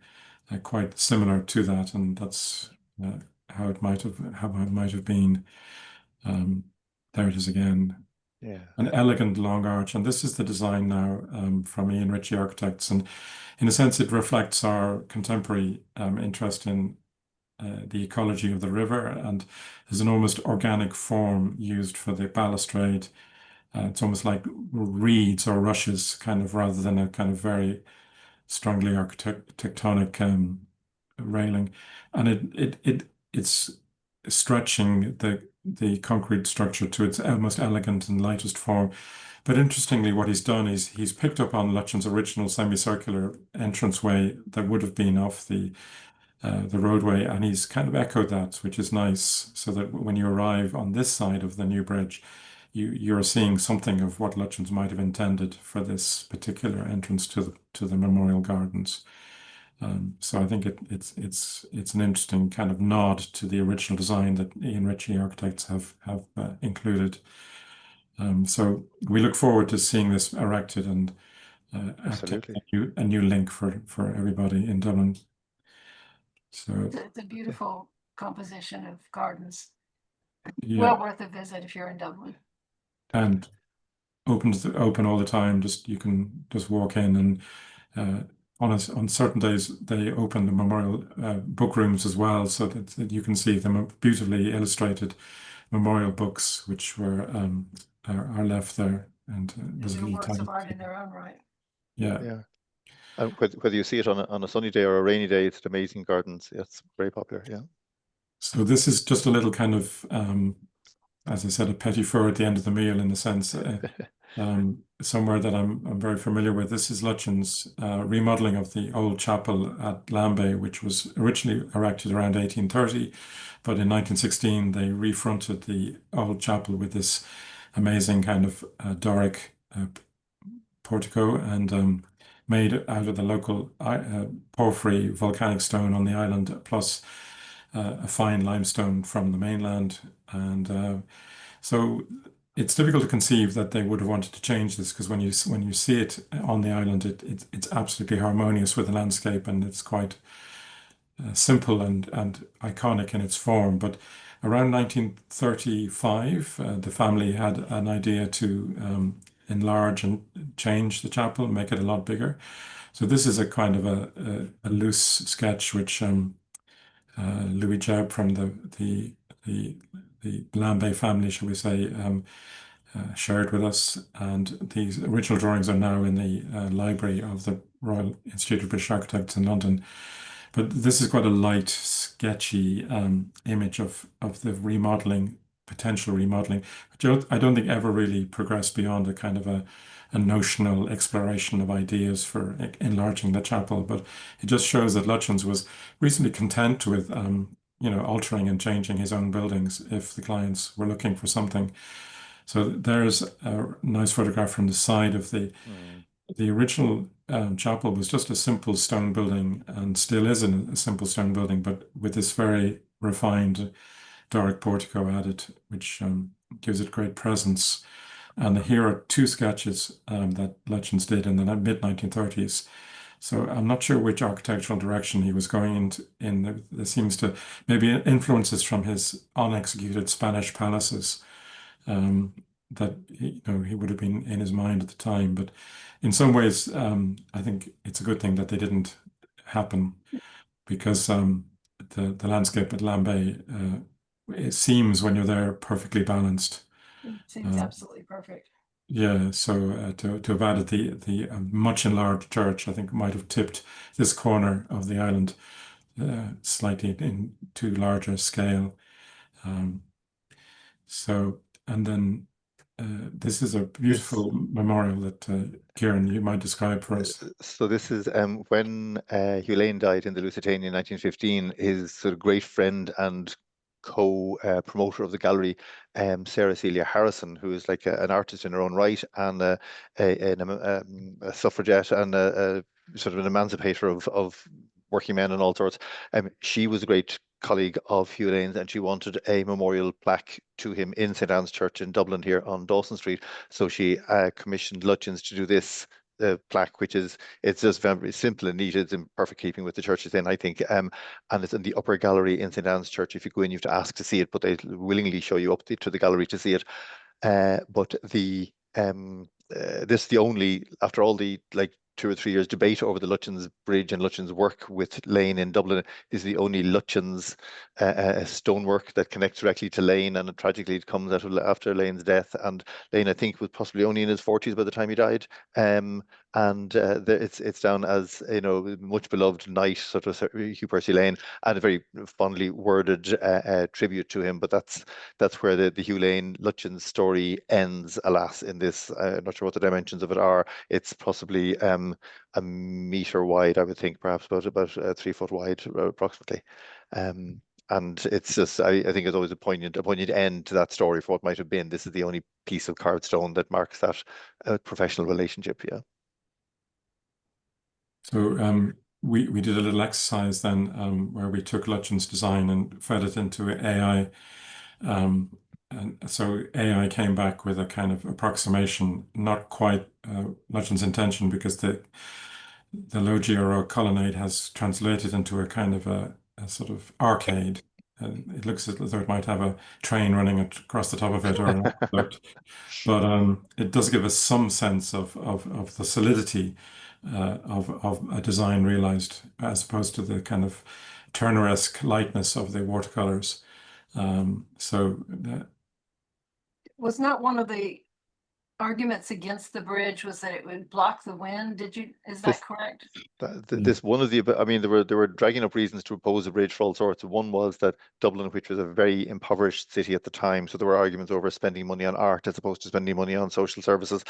quite similar to that, and that's how it might have been. There it is again. Yeah. An elegant long arch, and this is the design now from Ian Ritchie Architects, and in a sense it reflects our contemporary interest in the ecology of the river, and there's an almost organic form used for the balustrade. It's almost like reeds or rushes, kind of, rather than a kind of very strongly architectonic railing, and it's stretching the concrete structure to its most elegant and lightest form. But interestingly, what he's done is he's picked up on Lutyens' original semicircular entranceway that would have been off the roadway, and he's kind of echoed that, which is nice, so that when you arrive on this side of the new bridge, you're seeing something of what Lutyens might have intended for this particular entrance to the memorial gardens. So I think it's an interesting kind of nod to the original design that Ian Ritchie Architects have included. So we look forward to seeing this erected and Absolutely. a new link for everybody in Dublin. So It's a beautiful composition of gardens. yeah, Well worth a visit if you're in Dublin. and open all the time. You can just walk in, and on certain days they open the memorial book rooms as well, so that you can see them beautifully illustrated memorial books which are left there, and there's a They're little works of tiny. art in their own right. Yeah. Yeah. And whether you see it on a sunny day or a rainy day, it's amazing gardens. It's very popular. Yeah. So this is just a little kind of, as I said, a petit four at the end of the meal, in the sense, somewhere that I'm very familiar with. This is Lutyens' remodeling of the old chapel at Lambay, which was originally erected around 1830, but in 1916 they refronted the old chapel with this amazing kind of Doric portico, and made out of the local porphyry volcanic stone on the island, plus a fine limestone from the mainland. And so it's difficult to conceive that they would have wanted to change this, because when you see it on the island, it's absolutely harmonious with the landscape, and it's quite simple and iconic in its form. But around 1935, the family had an idea to enlarge and change the chapel, make it a lot bigger. So this is a kind of a loose sketch which Louis Jebb from the Lambay family, shall we say, shared with us. And these original drawings are now in the library of the Royal Institute of British Architects in London. But this is quite a light, sketchy image of the potential remodeling, which I don't think ever really progressed beyond a kind of a notional exploration of ideas for enlarging the chapel. But it just shows that Lutyens was reasonably content with altering and changing his own buildings if the clients were looking for something. So there's a nice photograph from the side of the original chapel was just a simple stone building and still is a simple stone building, but with this very refined Doric portico added, which gives it great presence. And here are two sketches that Lutyens did in the mid-1930s. So I'm not sure which architectural direction he was going in. There seems to maybe influences from his unexecuted Spanish palaces that he would have been in his mind at the time. But in some ways, I think it's a good thing that they didn't happen, because the landscape at Lambay, it seems when you're there perfectly balanced. It seems absolutely perfect. Yeah, so to have added the much enlarged church, I think might have tipped this corner of the island slightly into larger scale. And then this is a beautiful memorial that Ciarán, you might describe for us. So this is when Hugh died in the Lusitania in 1915. His sort of great friend and co-promoter of the gallery, Sarah Celia Harrison, who is like an artist in her own right, and a suffragette and a sort of an emancipator of working men and all sorts. She was a great colleague of Hugh Lane's, and she wanted a memorial plaque to him in St. Anne's Church in Dublin here on Dawson Street. So she commissioned Lutyens to do this plaque, which it's just very simple and neat. It's in perfect keeping with the church it's in, I think. And it's in the upper gallery in St. Anne's Church. If you go in, you have to ask to see it, but they willingly show you up to the gallery to see it. But this is the only, after all the 2 or 3 years debate over the Lutyens Bridge and Lutyens work with Lane in Dublin, is the only Lutyens stonework that connects directly to Lane, and tragically it comes after Lane's death. And Lane, I think, was possibly only in his 40s by the time he died. It's down as much beloved knight, sort of Hugh Percy Lane, and a very fondly worded tribute to him. But that's where the Hugh Lane Lutyens story ends, alas. In this, I'm not sure what the dimensions of it are. It's possibly a meter wide, I would think, perhaps about 3 foot wide, approximately. And it's just, I think it's always a poignant end to that story for what might have been. This is the only piece of carved stone that marks that professional relationship. Yeah. So we did a little exercise then where we took Lutyens' design and fed it into AI. And so AI came back with a kind of approximation, not quite Lutyens' intention, because the loggia or colonnade has translated into a kind of a sort of arcade. It looks as though it might have a train running across the top of it, or an aqueduct. But it does give us some sense of the solidity of a design realized, as opposed to the kind of Turner-esque lightness of the watercolors. Was not one of the arguments against the bridge was that it would block the wind? Is that correct? This one of the, I mean, there were dragging up reasons to oppose a bridge for all sorts. One was that Dublin, which was a very impoverished city at the time, so there were arguments over spending money on art as opposed to spending money on social services.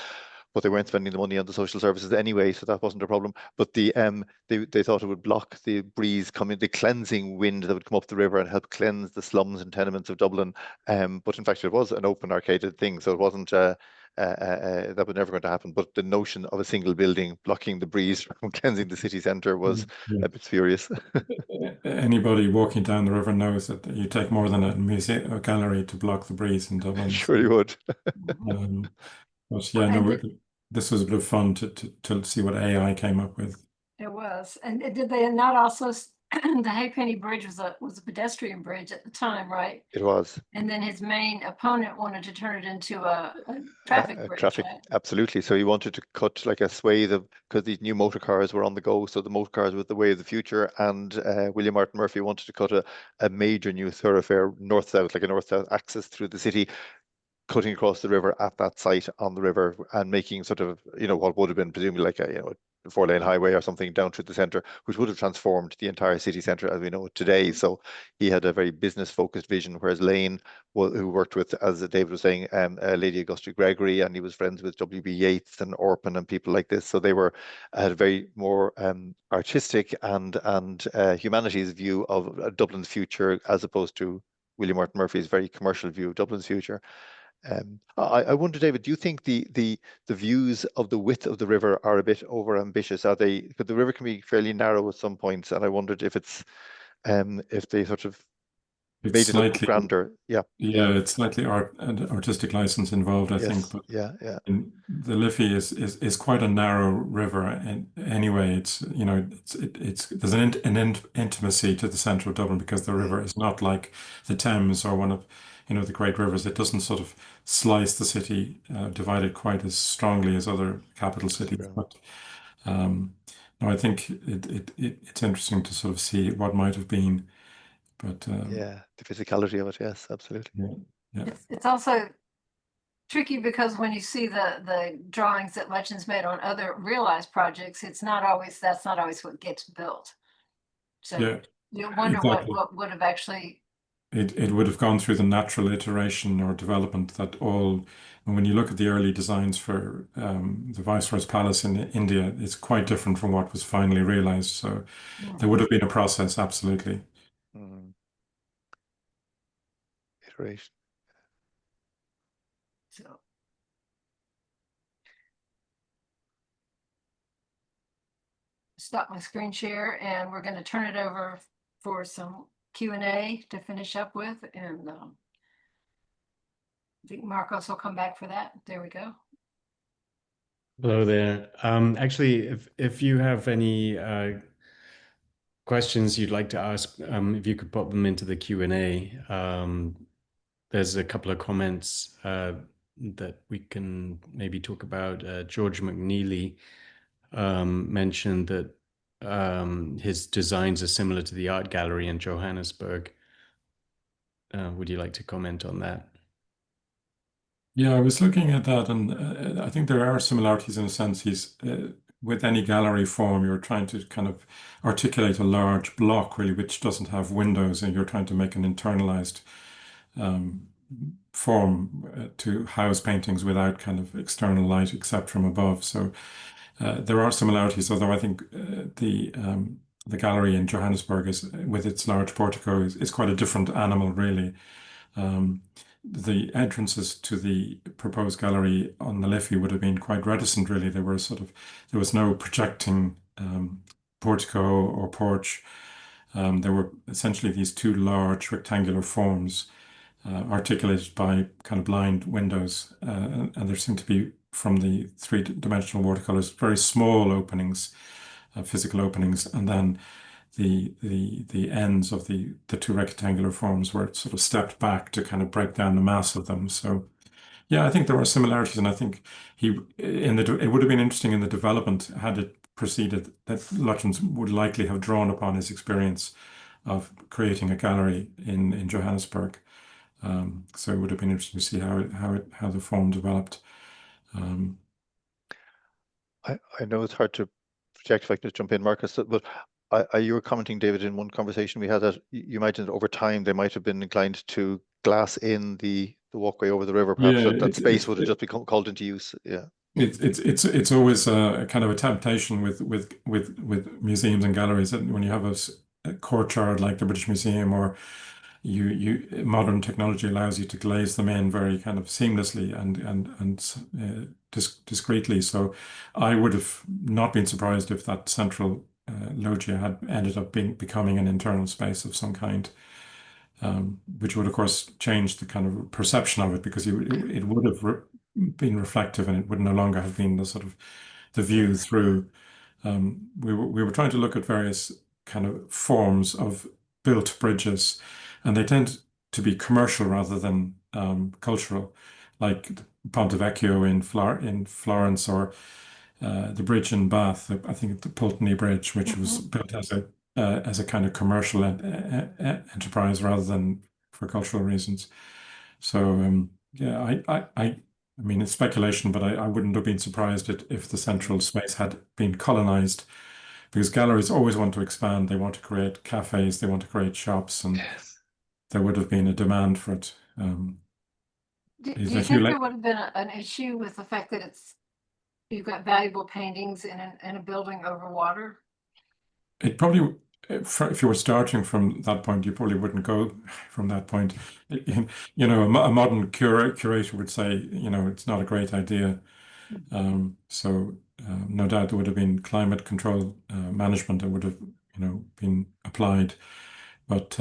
But they weren't spending the money on the social services anyway, so that wasn't a problem. But they thought it would block the breeze coming, the cleansing wind that would come up the river and help cleanse the slums and tenements of Dublin. But in fact, it was an open arcaded thing, so it wasn't. That was never going to happen. But the notion of a single building blocking the breeze from cleansing the city centre was a bit spurious. Anybody walking down the river knows that you take more than a gallery to block the breeze in Dublin. Sure, you would. But yeah, no, this was a bit of fun to see what AI came up with. It was. And did they not also, the Halfpenny Bridge was a pedestrian bridge at the time, right? It was. And then his main opponent wanted to turn it into a traffic bridge. Traffic, right? absolutely. So he wanted to cut like a swathe of, because these new motor cars were on the go, so the motor cars were the way of the future. And William Martin Murphy wanted to cut a major new thoroughfare north-south, like a north-south axis through the city, cutting across the river at that site on the river and making sort of, what would have been presumably like a 4-lane highway or something down through the centre, which would have transformed the entire city centre as we know it today. So he had a very business-focused vision, whereas Lane, who worked with, as David was saying, Lady Augusta Gregory, and he was friends with W.B. Yeats and Orpin and people like this. So they had a very more artistic and humanities view of Dublin's future, as opposed to William Martin Murphy's very commercial view of Dublin's future. I wonder, David, do you think the views of the width of the river are a bit over ambitious? Are they? Because the river can be fairly narrow at some points, and I wondered if if they sort of It's made it look slightly, grander. Yeah, it's slightly an artistic license involved, I think, yes, but yeah. the Liffey is quite a narrow river, and anyway, it's there's an intimacy to the centre of Dublin because the river is not like the Thames or one of the great rivers. It doesn't sort of slice the city, divide it quite as strongly as other capital cities. True. But no, I think it's interesting to sort of see what might have been. But Yeah, the physicality of it, yes, absolutely. yeah. It's also tricky because when you see the drawings that Lutyens made on other realized projects, that's not always what gets built. So Yeah, you wonder exactly. what would have actually. It would have gone through the natural iteration or development that when you look at the early designs for the Viceroy's Palace in India, it's quite different from what was finally realized. So there would have been a process, absolutely. Iteration. So stop my screen share, and we're going to turn it over for some Q&A to finish up with, and I think Marcos will come back for that. There we go. Hello there. Actually, if you have any questions you'd like to ask, if you could pop them into the Q&A. There's a couple of comments that we can maybe talk about. George McNeely mentioned that his designs are similar to the art gallery in Johannesburg. Would you like to comment on that? Yeah, I was looking at that, and I think there are similarities in a sense. He's with any gallery form, you're trying to kind of articulate a large block, really, which doesn't have windows, and you're trying to make an internalized form to house paintings without kind of external light except from above. So there are similarities, although I think the gallery in Johannesburg with its large portico is quite a different animal, really. The entrances to the proposed gallery on the Liffey would have been quite reticent, really. There was no projecting portico or porch. There were essentially these two large rectangular forms articulated by kind of blind windows, and there seemed to be, from the three-dimensional watercolors, very small openings, physical openings, and then the ends of the two rectangular forms were sort of stepped back to kind of break down the mass of them. So yeah, I think there are similarities, and I think it would have been interesting in the development had it proceeded that Lutyens would likely have drawn upon his experience of creating a gallery in Johannesburg. So it would have been interesting to see how the form developed. I know it's hard to project, if I could just jump in, Marcus, but you were commenting, David, in one conversation we had that you imagine that over time they might have been inclined to glass in the walkway over the river. Perhaps that space would have just become called into use. Yeah. It's always a kind of a temptation with museums and galleries that when you have a courtyard like the British Museum, or modern technology allows you to glaze them in very kind of seamlessly and discreetly. So I would have not been surprised if that central loggia had ended up becoming an internal space of some kind, which would of course change the kind of perception of it, because it would have been reflective, and it would no longer have been the sort of the view through. We were trying to look at various kind of forms of built bridges, and they tend to be commercial rather than cultural, like Ponte Vecchio in Florence, or the bridge in Bath. I think the Pulteney Bridge, which was built as a kind of commercial enterprise rather than for cultural reasons. So yeah, I mean, it's speculation, but I wouldn't have been surprised if the central space had been colonized, because galleries always want to expand. They want to create cafes, they want to create shops, and Yes. there would have been a demand for it. Do Is you a Hugh think there would have been an issue with the fact that you've got valuable paintings in a building over water? It probably, if you were starting from that point, you probably wouldn't go from that point. You know, a modern curator would say, you know, it's not a great idea. So no doubt there would have been climate control management that would have, you know, been applied, but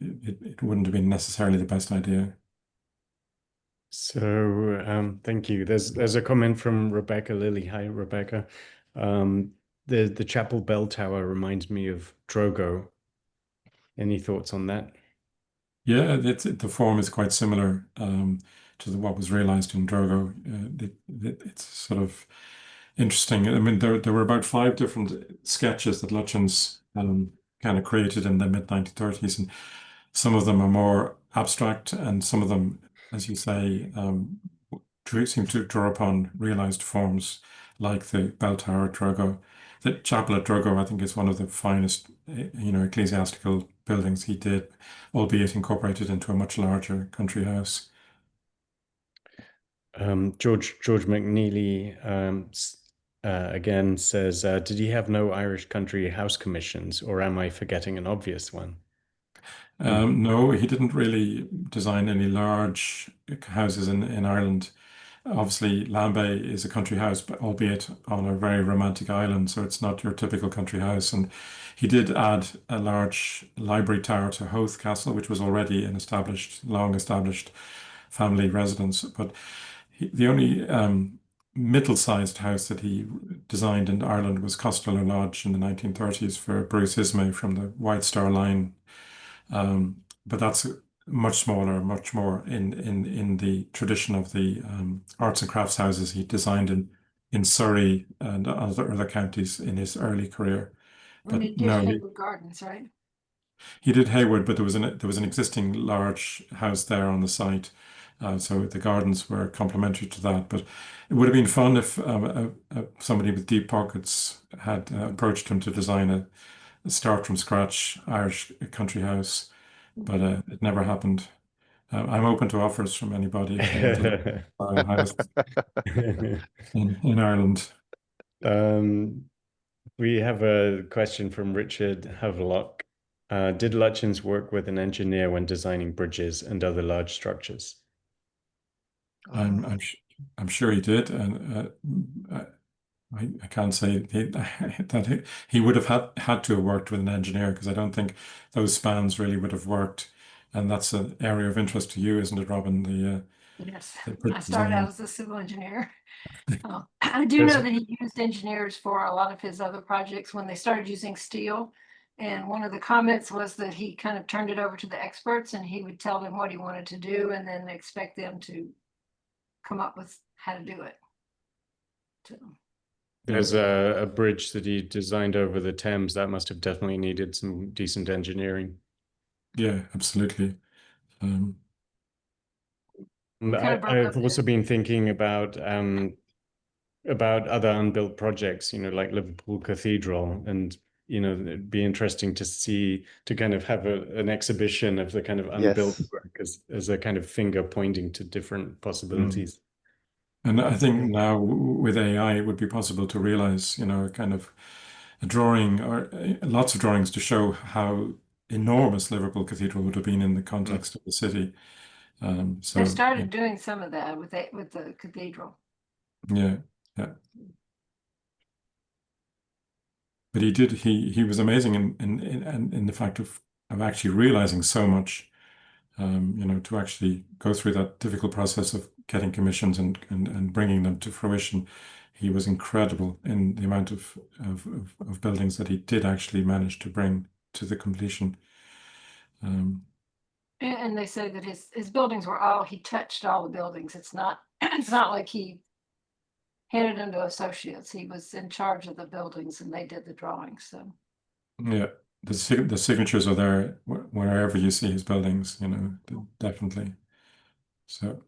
it wouldn't have been necessarily the best idea. So thank you. There's a comment from Rebecca Lilly. Hi, Rebecca. The chapel bell tower reminds me of Drogo. Any thoughts on that? Yeah, the form is quite similar to what was realized in Drogo. It's sort of interesting. I mean, there were about 5 different sketches that Lutyens kind of created in the mid-1930s, and some of them are more abstract, and some of them, as you say, seem to draw upon realized forms like the bell tower at Drogo. The chapel at Drogo, I think, is one of the finest, you know, ecclesiastical buildings he did, albeit incorporated into a much larger country house. George McNeely again says, did he have no Irish country house commissions, or am I forgetting an obvious one? No, he didn't really design any large houses in Ireland. Obviously, Lambay is a country house, but albeit on a very romantic island, so it's not your typical country house. And he did add a large library tower to Howth Castle, which was already an long established family residence. But the only middle-sized house that he designed in Ireland was Costello Lodge in the 1930s for Bruce Ismay from the White Star Line. But that's much smaller, much more in the tradition of the arts and crafts houses he designed in Surrey and other counties in his early career. When he But did no, Hayward Gardens, right? he did Hayward, but there was an existing large house there on the site, so the gardens were complementary to that. But it would have been fun if somebody with deep pockets had approached him to design a start from scratch Irish country house, but it never happened. I'm open to offers from anybody if they want to buy a house in Ireland. We have a question from Richard Havelock. Did Lutyens work with an engineer when designing bridges and other large structures? I'm sure he did, and I can't say that he would have had to have worked with an engineer, because I don't think those spans really would have worked. And that's an area of interest to you, isn't it, Robin? Yes, the bridge I started design. out as a civil engineer. I do know that he used engineers for a lot of his other projects when they started using steel. And one of the comments was that he kind of turned it over to the experts, and he would tell them what he wanted to do and then expect them to come up with how to do it. So, There's a bridge that he designed over the Thames that must have definitely needed some decent engineering. Yeah, absolutely. I've also been thinking about other unbuilt projects, you know, like Liverpool Cathedral, and you know, it'd be interesting to kind of have an exhibition of the kind of unbuilt work as a kind of finger pointing to different possibilities. And I think now with AI, it would be possible to realize, you know, kind of a drawing or lots of drawings to show how enormous Liverpool Cathedral would have been in the context of the city. So they started doing some of that with the cathedral. Yeah. But he was amazing in the fact of actually realizing so much. You know, to actually go through that difficult process of getting commissions and bringing them to fruition. He was incredible in the amount of buildings that he did actually manage to bring to the completion. And they say that his buildings were he touched all the buildings. It's not like he handed them to associates. He was in charge of the buildings and they did the drawings. So yeah, the signatures are there wherever you see his buildings, you know, definitely. So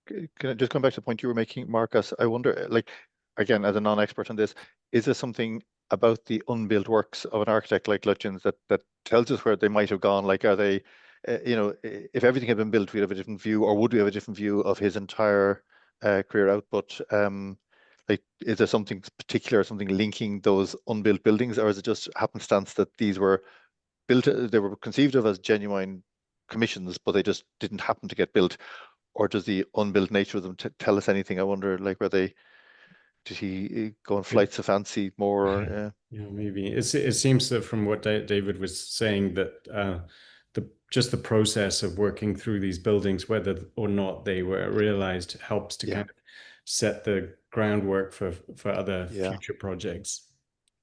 Can I just come back to the point you were making, Marcus? I wonder, like, again, as a non-expert on this, is there something about the unbuilt works of an architect like Lutyens that tells us where they might have gone? Like, are they, if everything had been built, we'd have a different view, or would we have a different view of his entire career output? Like, is there something particular, something linking those unbuilt buildings, or is it just happenstance that these were built, they were conceived of as genuine commissions, but they just didn't happen to get built? Or does the unbuilt nature of them tell us anything? I wonder, like, did he go on flights of fancy more? Or, Yeah, maybe it seems that from what David was saying that just the process of working through these buildings, whether or not they were realized, helps to kind of set the groundwork for other future projects.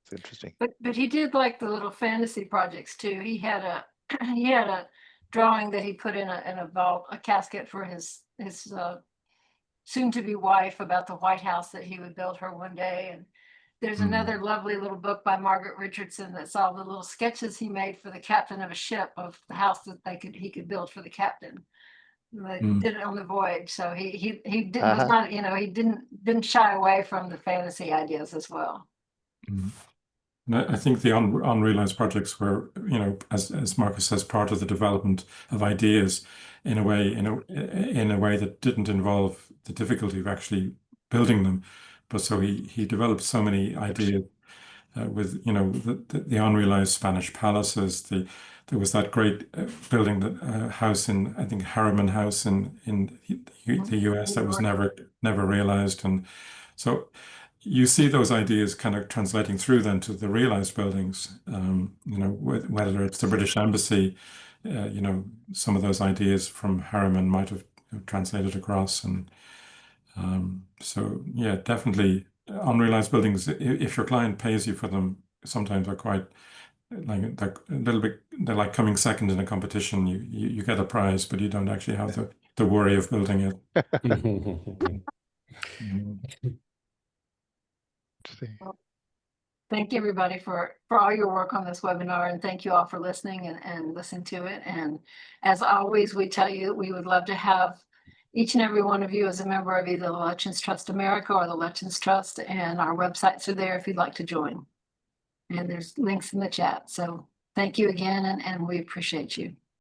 It's interesting. But he did like the little fantasy projects too. He had a drawing that he put in a vault, a casket for his soon-to-be wife, about the White House that he would build her one day. And there's another lovely little book by Margaret Richardson that's all the little sketches he made for the captain of a ship of the house that he could build for the captain. They did it on the voyage, so he was not, he didn't shy away from the fantasy ideas as well. And I think the unrealized projects were, as Marcus says, part of the development of ideas in a way that didn't involve the difficulty of actually building them. But so he developed so many ideas with, the unrealized Spanish palaces. There was that great building, that house in, I think, Harriman House in the US that was never realized. And so you see those ideas kind of translating through then to the realized buildings, whether it's the British Embassy, some of those ideas from Harriman might have translated across. And so, yeah, definitely unrealized buildings, if your client pays you for them, sometimes are quite like a little bit, they're like coming second in a competition. You get a prize, but you don't actually have the worry of building it. Thank you, everybody, for all your work on this webinar, and thank you all for listening and listening to it. And as always, we tell you we would love to have each and every one of you as a member of either the Lutyens Trust America or the Lutyens Trust, and our websites are there if you'd like to join. And there's links in the chat. So thank you again, and we appreciate you.